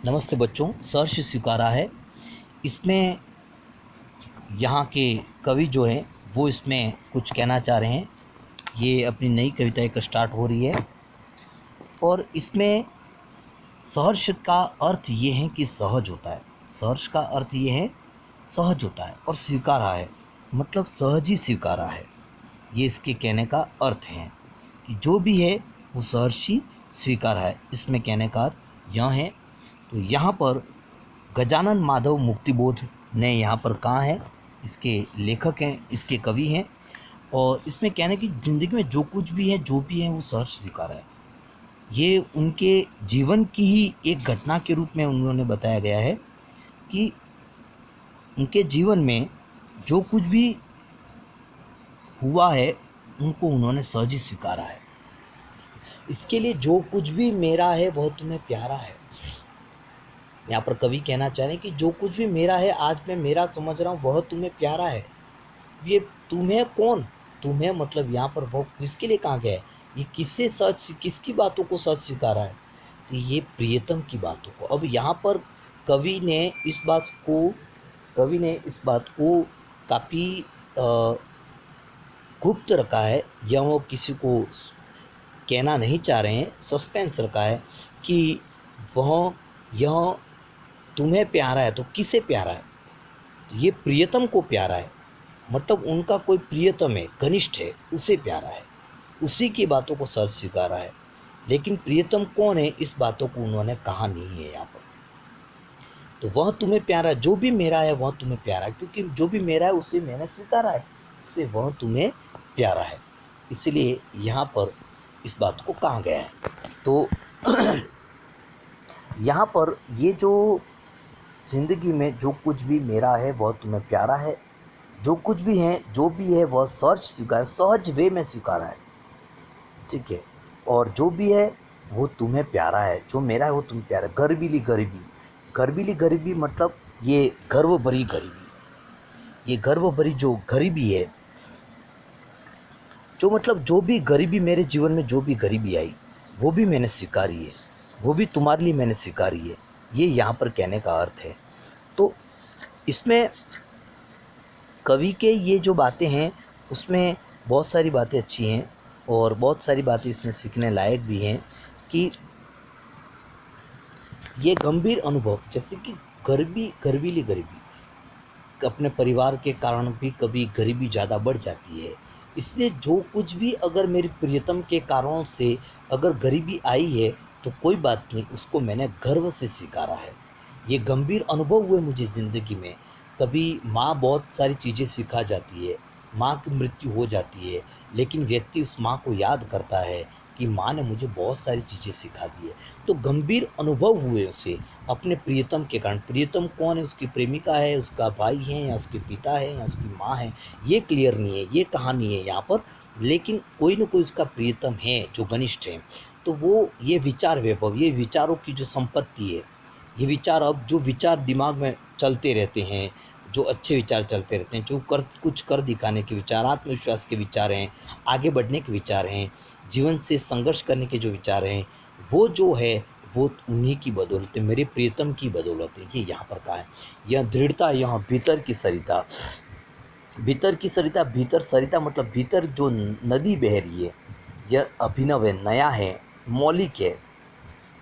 नमस्ते बच्चों, सहर्ष स्वीकारा है। इसमें यहाँ के कवि जो हैं वो इसमें कुछ कहना चाह रहे हैं। ये अपनी नई कविता एक स्टार्ट हो रही है और इसमें सहर्ष का अर्थ ये है कि सहज होता है। सहर्ष का अर्थ ये है सहज होता है और स्वीकारा है मतलब सहज ही स्वीकारा है। ये इसके कहने का अर्थ है कि जो भी है वो सहर्ष ही स्वीकारा है। इसमें कहने का अर्थ यह है। तो यहाँ पर गजानन माधव मुक्तिबोध ने यहाँ पर कहा है, इसके लेखक हैं, इसके कवि हैं। और इसमें कहना है कि ज़िंदगी में जो कुछ भी है, जो भी है, वो सहर्ष स्वीकार है। ये उनके जीवन की ही एक घटना के रूप में उन्होंने बताया गया है कि उनके जीवन में जो कुछ भी हुआ है उनको उन्होंने सहज ही स्वीकारा है। इसके लिए जो कुछ भी मेरा है वह तुम्हें प्यारा है। यहाँ पर कवि कहना चाह रहे हैं कि जो कुछ भी मेरा है, आज मैं मेरा समझ रहा हूँ, वह तुम्हें प्यारा है। ये तुम्हें कौन? तुम्हें मतलब यहाँ पर वो किसके लिए कहा गया है? ये किससे सच, किसकी बातों को सच स्वीकारा है? तो ये प्रियतम की बातों को। अब यहाँ पर कवि ने इस बात को काफ़ी गुप्त रखा है, या वो किसी को कहना नहीं चाह रहे हैं, सस्पेंस रखा है कि वह यह तुम्हें प्यारा है तो किसे प्यारा है? तो ये प्रियतम को प्यारा है, मतलब उनका कोई प्रियतम है, घनिष्ठ है, उसे प्यारा है, उसी की बातों को सच स्वीकारा है। लेकिन प्रियतम कौन है, इस बातों को उन्होंने कहा नहीं है यहाँ पर। तो वह तुम्हें प्यारा है, जो भी मेरा है वह तुम्हें प्यारा है, क्योंकि जो भी मेरा है उसे मैंने स्वीकारा है, इससे वह तुम्हें प्यारा है। इसलिए यहाँ पर इस बात को कहा गया है। तो यहाँ पर ये जो ज़िंदगी में जो कुछ भी मेरा है वह तुम्हें प्यारा है, जो कुछ भी है, जो भी है वह सहज वे में स्वीकारा है, ठीक है। और जो भी है वो तुम्हें प्यारा है, जो मेरा है वो तुम्हें प्यारा है। गर्वीली गरीबी मतलब ये गर्व भरी गरीबी, ये गर्व भरी जो गरीबी है, जो मतलब जो भी गरीबी मेरे जीवन में, जो भी गरीबी आई वो भी मैंने स्वीकारी है, वो भी तुम्हारे लिए मैंने स्वीकारी है। ये यहाँ पर कहने का अर्थ है। तो इसमें कवि के ये जो बातें हैं उसमें बहुत सारी बातें अच्छी हैं और बहुत सारी बातें इसमें सीखने लायक भी हैं कि ये गंभीर अनुभव, जैसे कि गर्वीली गरीबी, अपने परिवार के कारण भी कभी गरीबी ज़्यादा बढ़ जाती है। इसलिए जो कुछ भी अगर मेरी प्रियतम के कारणों से अगर गरीबी आई है तो कोई बात नहीं, उसको मैंने गर्व से स्वीकारा है। ये गंभीर अनुभव हुए मुझे ज़िंदगी में। कभी माँ बहुत सारी चीज़ें सिखा जाती है, माँ की मृत्यु हो जाती है, लेकिन व्यक्ति उस माँ को याद करता है कि माँ ने मुझे बहुत सारी चीज़ें सिखा दी है। तो गंभीर अनुभव हुए उसे अपने प्रियतम के कारण। प्रियतम कौन है? उसकी प्रेमिका है, उसका भाई है, या उसके पिता है, या उसकी माँ है, ये क्लियर नहीं है, ये कहानी है यहाँ पर। लेकिन कोई न कोई उसका प्रियतम है जो घनिष्ठ है। तो वो ये विचार वैभव, ये विचारों की जो संपत्ति है, ये विचार, अब जो विचार दिमाग में चलते रहते हैं, जो अच्छे विचार चलते रहते हैं, जो कुछ कर दिखाने के विचार, आत्मविश्वास के विचार हैं, आगे बढ़ने के विचार हैं, जीवन से संघर्ष करने के जो विचार हैं, वो जो है वो उन्हीं की बदौलत है, मेरे प्रियतम की बदौलत है। ये यहाँ पर कहा है। यह दृढ़ता, यहाँ भीतर की सरिता, भीतर की सरिता, भीतर सरिता मतलब भीतर जो नदी बह रही है, यह अभिनव है, नया है, मौलिक है,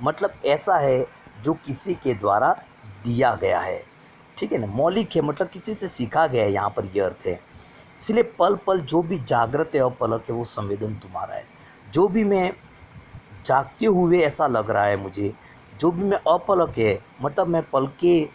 मतलब ऐसा है जो किसी के द्वारा दिया गया है, ठीक है ना। मौलिक है मतलब किसी से सीखा गया है, यहाँ पर यह अर्थ है। इसलिए पल पल जो भी जागृत है और पलक है वो संवेदन तुम्हारा है। जो भी मैं जागते हुए ऐसा लग रहा है मुझे, जो भी मैं अपलक है मतलब मैं पलकें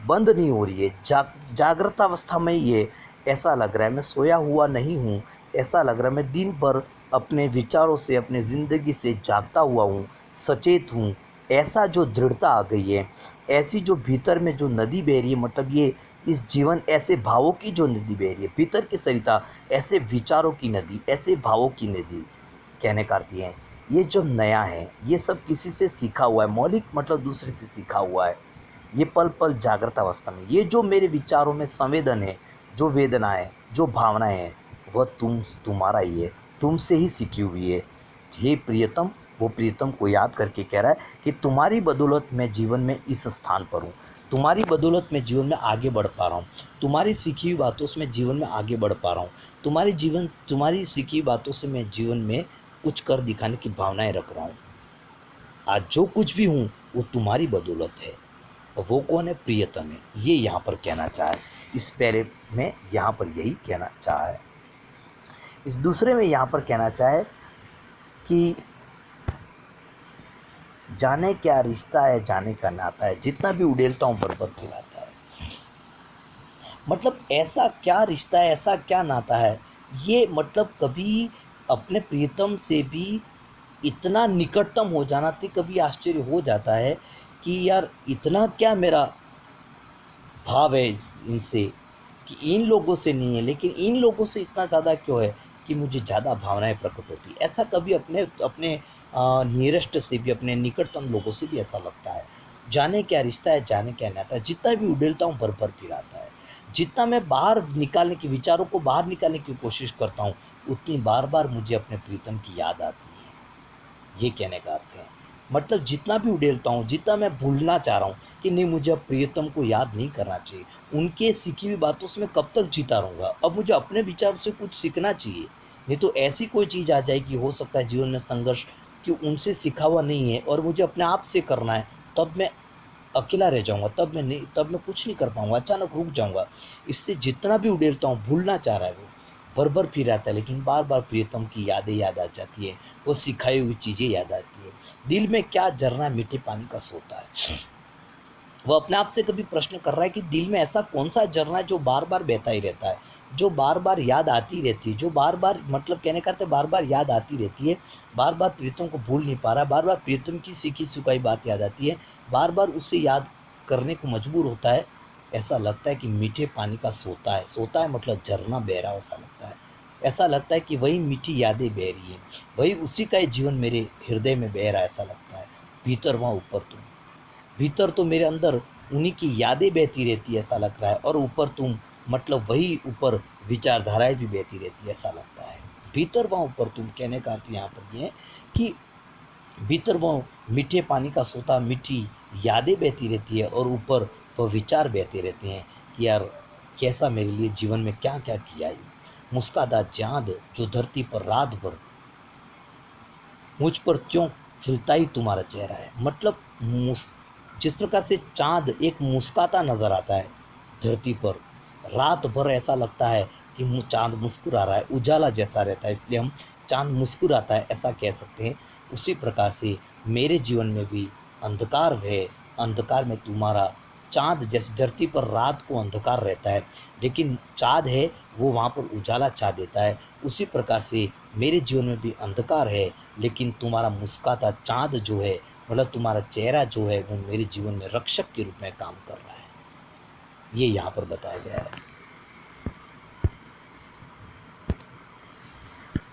बंद नहीं हो रही है, जागृत अवस्था में ही है, ऐसा लग रहा है। मैं सोया हुआ नहीं हूँ, ऐसा लग रहा है। मैं दिन भर अपने विचारों से, अपने ज़िंदगी से जागता हुआ हूँ, सचेत हूँ, ऐसा जो दृढ़ता आ गई है, ऐसी जो भीतर में जो नदी बह रही है, मतलब ये इस जीवन ऐसे भावों की जो नदी बह रही है, भीतर की सरिता ऐसे विचारों की नदी, ऐसे भावों की नदी, कहने का अर्थ ये है। ये जो नया है ये सब किसी से सीखा हुआ है, मौलिक मतलब दूसरे से सीखा हुआ है। ये पल पल जागृत अवस्था में ये जो मेरे विचारों में संवेदन है, जो वेदना है, जो भावनाएं हैं, वह तुम्हारा ही है, तुमसे ही सीखी हुई है। हे प्रियतम, वो प्रियतम को याद करके कह रहा है कि तुम्हारी बदौलत मैं जीवन में इस स्थान पर हूँ, तुम्हारी बदौलत मैं जीवन में आगे बढ़ पा रहा हूँ, तुम्हारी सीखी हुई बातों से मैं जीवन में आगे बढ़ पा रहा हूँ, तुम्हारी सीखी हुई बातों से मैं जीवन में कुछ कर दिखाने की भावनाएं रख रहा हूँ। आज जो कुछ भी हूँ वो तुम्हारी बदौलत है। और वो कौन है? प्रियतम है। ये यहाँ पर कहना चाहा है, इस पहले में यहाँ पर यही कहना चाहा है। इस दूसरे में यहाँ पर कहना चाहे कि जाने क्या रिश्ता है, जाने का नाता है, जितना भी उड़ेलता हूँ बरबर फिराता है। मतलब ऐसा क्या रिश्ता है, ऐसा क्या नाता है, ये मतलब कभी अपने प्रियतम से भी इतना निकटतम हो जाना तो कभी आश्चर्य हो जाता है कि यार इतना क्या मेरा भाव है इनसे, कि इन लोगों से नहीं है लेकिन इन लोगों से इतना ज़्यादा क्यों है कि मुझे ज़्यादा भावनाएं प्रकट होती। ऐसा कभी अपने अपने नियरेस्ट से भी, अपने निकटतम लोगों से भी ऐसा लगता है। जाने क्या रिश्ता है, जाने क्या नाता है, जितना भी उड़ेलता हूँ भर भर फिराता है। जितना मैं बाहर निकालने की, विचारों को बाहर निकालने की कोशिश करता हूँ, उतनी बार बार मुझे अपने प्रीतम की याद आती है। ये कहने का अर्थ है। मतलब जितना भी उड़ेलता हूँ, जितना मैं भूलना चाह रहा हूँ कि नहीं मुझे अब प्रियतम को याद नहीं करना चाहिए, उनके सीखी हुई बातों से मैं कब तक जीता रहूँगा, अब मुझे अपने विचारों से कुछ सीखना चाहिए। नहीं तो ऐसी कोई चीज़ आ जाएगी, हो सकता है जीवन में संघर्ष, कि उनसे सीखा हुआ नहीं है और मुझे अपने आप से करना है, तब मैं अकेला रह जाऊँगा, तब मैं कुछ नहीं कर पाऊँगा, अचानक रुक जाऊँगा। इसलिए जितना भी उड़ेलता हूँ, भूलना चाह रहा है वो, भर-भर फिर आता है, लेकिन बार-बार प्रियतम की यादें याद आ जाती है, वो सिखाई हुई चीज़ें याद आती है। दिल में क्या झरना मीठे पानी का सोता है। वो अपने आप से कभी प्रश्न कर रहा है कि दिल में ऐसा कौन-सा झरना है जो बार-बार बहता ही रहता है, जो बार-बार याद आती रहती है, जो बार-बार, मतलब कहने का अर्थ है बार-बार याद आती रहती है, बार-बार प्रीतम को भूल नहीं पा रहा, बार-बार प्रीतम की सीखी-सिखाई बात याद आती है, बार-बार उसे याद करने को मजबूर होता है। ऐसा लगता है कि मीठे पानी का सोता है मतलब झरना बह रहा है वैसा लगता है। ऐसा लगता है कि वही मीठी यादें बह रही हैं, वही उसी का ही जीवन मेरे हृदय में बह रहा है ऐसा लगता है। भीतर वहाँ ऊपर तुम। भीतर तो मेरे अंदर उन्हीं की यादें बहती रहती है ऐसा लग रहा है, और ऊपर तुम, मतलब वही ऊपर विचारधाराएं भी बहती रहती है ऐसा लगता है। भीतर वहाँ ऊपर तुम कहने का अर्थ यहाँ पर ये है कि भीतर वो मीठे पानी का सोता, मीठी यादें बहती रहती है और ऊपर वो विचार बहते रहते हैं कि यार कैसा मेरे लिए जीवन में क्या क्या किया है। मुस्काता चाँद जो धरती पर रात भर, मुझ पर क्यों खिलता ही तुम्हारा चेहरा है। मतलब जिस प्रकार से चाँद एक मुस्काता नज़र आता है धरती पर, रात भर ऐसा लगता है कि चाँद मुस्कुरा रहा है, उजाला जैसा रहता है, इसलिए हम चाँद मुस्कुराता है ऐसा कह सकते हैं। उसी प्रकार से मेरे जीवन में भी अंधकार है, अंधकार में तुम्हारा चाँद, जैसे धरती पर रात को अंधकार रहता है, लेकिन चाँद है वो वहाँ पर उजाला छा देता है। उसी प्रकार से मेरे जीवन में भी अंधकार है, लेकिन तुम्हारा मुस्काता चाँद जो है, मतलब तुम्हारा चेहरा जो है, वो मेरे जीवन में रक्षक के रूप में काम कर रहा है। ये यहाँ पर बताया गया है।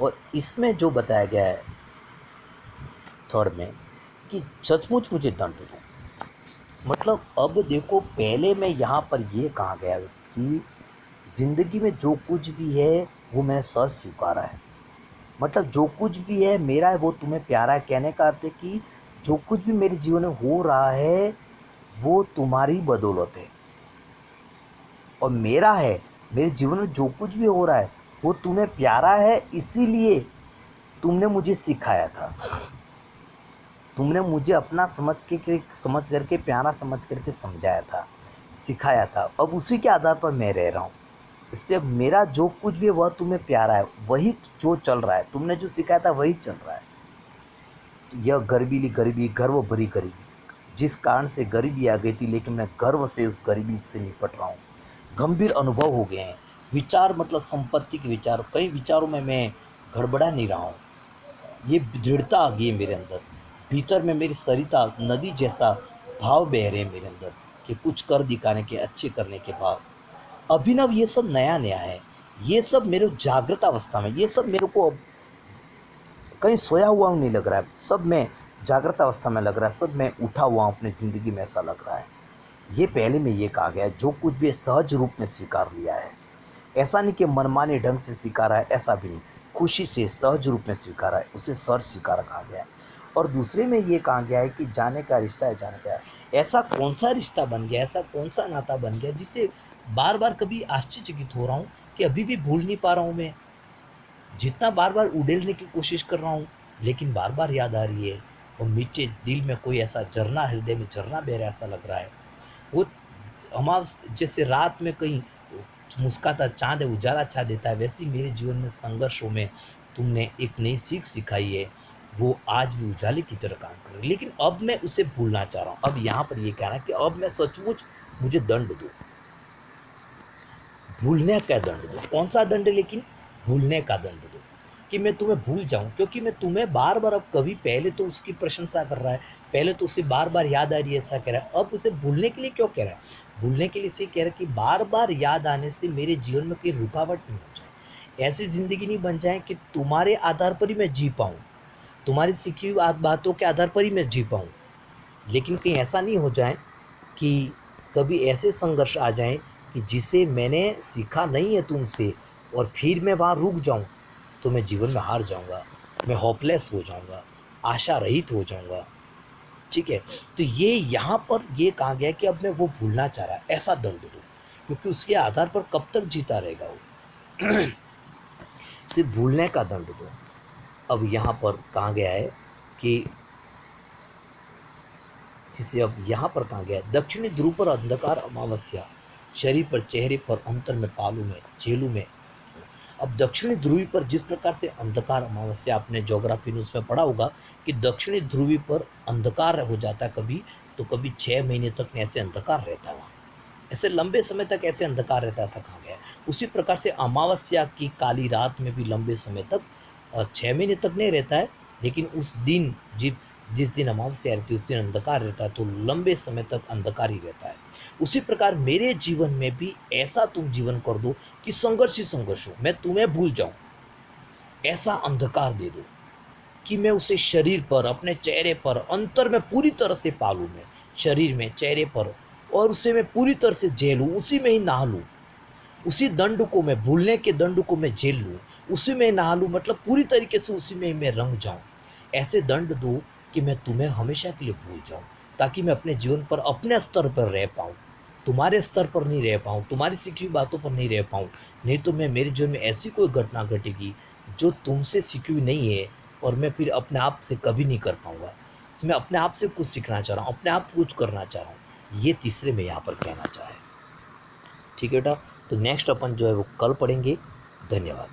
और इसमें जो बताया गया है थर्ड में, कि सचमुच मुझे दंड दो। मतलब अब देखो, पहले में यहाँ पर ये कहा गया कि ज़िंदगी में जो कुछ भी है वो मैंने सच स्वीकारा है। मतलब जो कुछ भी है मेरा है वो तुम्हें प्यारा है, कहने का अर्थ है कि जो कुछ भी मेरे जीवन में हो रहा है वो तुम्हारी बदौलत है और मेरा है। मेरे जीवन में जो कुछ भी हो रहा है वो तुम्हें प्यारा है, इसीलिए तुमने मुझे सिखाया था, तुमने मुझे अपना समझ करके, प्यारा समझ करके समझाया था, सिखाया था। अब उसी के आधार पर मैं रह रहा हूँ, इसलिए मेरा जो कुछ भी है वह तुम्हें प्यारा है, वही जो चल रहा है, तुमने जो सिखाया था वही चल रहा है। तो यह गरीबी गरीबी, गर्व भरी गरीबी, जिस कारण से गरीबी आ गई थी, लेकिन मैं गर्व से उस गरीबी से निपट रहा हूँ। गंभीर अनुभव हो गए हैं, विचार मतलब संपत्ति के विचार, कई विचारों में मैं गड़बड़ा नहीं रहा हूँ। ये दृढ़ता आ गई है मेरे अंदर, भीतर में मेरी सरिता नदी जैसा भाव बह रहे हैं मेरे अंदर, कि कुछ कर दिखाने के, अच्छे करने के भाव। अभिनव ये सब नया नया है, ये सब मेरे जागृत अवस्था में, ये सब मेरे को अब कहीं सोया हुआ नहीं लग रहा है, सब मैं जागृत अवस्था में लग रहा है, सब मैं उठा हुआ हूँ अपनी ज़िंदगी में ऐसा लग रहा है। ये पहले में ये कहा गया है, जो कुछ भी है सहज रूप में स्वीकार लिया है। ऐसा नहीं कि मनमाने ढंग से स्वीकारा है, ऐसा भी नहीं, खुशी से सहज रूप में स्वीकारा है, उसे सहज स्वीकार कहा गया है। और दूसरे में ये कहा गया है कि जाने का रिश्ता है जाने का है। ऐसा कौन सा रिश्ता बन गया, ऐसा कौन सा नाता बन गया जिससे बार बार कभी आश्चर्यचकित हो रहा हूँ कि अभी भी भूल नहीं पा रहा हूँ मैं। जितना बार बार उड़ेलने की कोशिश कर रहा हूँ लेकिन बार बार याद आ रही है। और मीठे दिल में कोई ऐसा झरना, हृदय में झरना बह रहा ऐसा लग रहा है। वो अमावस जैसे रात में कहीं मुस्काता चांद है, उजाला छा देता है, वैसे ही मेरे जीवन में संघर्षों में तुमने एक नई सीख सिखाई है। वो आज भी उजाले की तरह काम कर रही है, लेकिन अब मैं उसे भूलना चाह रहा हूँ। अब यहाँ पर ये कहना है कि अब मैं सचमुच, मुझे दंड दो, भूलने का दंड दो। कौन सा दंड? लेकिन भूलने का दंड दो, कि मैं तुम्हें भूल जाऊं। क्योंकि मैं तुम्हें बार बार, अब कभी पहले तो उसकी प्रशंसा कर रहा है, पहले तो उसे बार बार याद आ रही है ऐसा कह रहा है, अब उसे भूलने के लिए क्यों कह रहा है? भूलने के लिए इसे कह रहा है कि बार बार याद आने से मेरे जीवन में कोई रुकावट नहीं हो जाए, ऐसी ज़िंदगी नहीं बन जाए कि तुम्हारे आधार पर ही मैं जी पाऊँ, तुम्हारी सीखी हुई बातों के आधार पर ही मैं जी पाऊँ। लेकिन कहीं ऐसा नहीं हो जाए कि कभी ऐसे संघर्ष आ जाएँ कि जिसे मैंने सीखा नहीं है तुमसे, और फिर मैं वहाँ रुक जाऊँ, तो मैं जीवन में हार जाऊँगा, मैं होपलेस हो जाऊँगा, आशा रहित हो जाऊँगा। ठीक है? तो ये यहाँ पर ये कहा गया है कि अब मैं वो भूलना चाह रहा है, ऐसा दंड दो, क्योंकि उसके आधार पर कब तक जीता रहेगा वो। सिर्फ़ भूलने का दंड दो। अब यहाँ पर कहा गया है कि जिसे अब यहाँ पर कहा गया है, दक्षिणी ध्रुव पर अंधकार अमावस्या, शरीर पर, चेहरे पर, अंतर में, पालू में, झेलू में। अब दक्षिणी ध्रुवी पर जिस प्रकार से अंधकार अमावस्या, आपने ज्योग्राफी न्यूज़ में पढ़ा होगा कि दक्षिणी ध्रुवी पर अंधकार हो जाता है कभी, तो कभी 6 महीने तक ऐसे अंधकार रहता है वहाँ, ऐसे लंबे समय तक ऐसे अंधकार रहता है, ऐसा कहा गया है। उसी प्रकार से अमावस्या की काली रात में भी लंबे समय तक, 6 महीने तक नहीं रहता है, लेकिन उस दिन जिस दिन अमावस्या रहती है उस दिन अंधकार रहता है, तो लंबे समय तक अंधकार ही रहता है। उसी प्रकार मेरे जीवन में भी ऐसा तुम जीवन कर दो कि संघर्ष ही संघर्ष हो, मैं तुम्हें भूल जाऊं, ऐसा अंधकार दे दो कि मैं उसे शरीर पर, अपने चेहरे पर, अंतर में पूरी तरह से पालूं, मैं शरीर में, चेहरे पर, और उसे मैं पूरी तरह से झेलूं, उसी में ही नहा लूं, उसी दंड को, मैं भूलने के दंड को मैं झेल लूं, उसी में नहा लूं, मतलब पूरी तरीके से उसी में ही मैं रंग जाऊं। ऐसे दंड दो कि मैं तुम्हें हमेशा के लिए भूल जाऊं, ताकि मैं अपने जीवन पर, अपने स्तर पर रह पाऊं, तुम्हारे स्तर पर नहीं रह पाऊं, तुम्हारी सीखी हुई बातों पर नहीं रह पाऊं। नहीं तो मैं, मेरे जीवन में ऐसी कोई घटना घटेगी जो तुमसे सीखी हुई नहीं है, और मैं फिर अपने आप से कभी नहीं कर पाऊंगा। मैं अपने आप से कुछ सीखना चाह रहा हूँ, अपने आप कुछ करना चाह रहा हूँ, ये तीसरे में यहाँ पर कहना चाहे। ठीक है बेटा, तो नेक्स्ट अपन जो है वो कल पढ़ेंगे। धन्यवाद।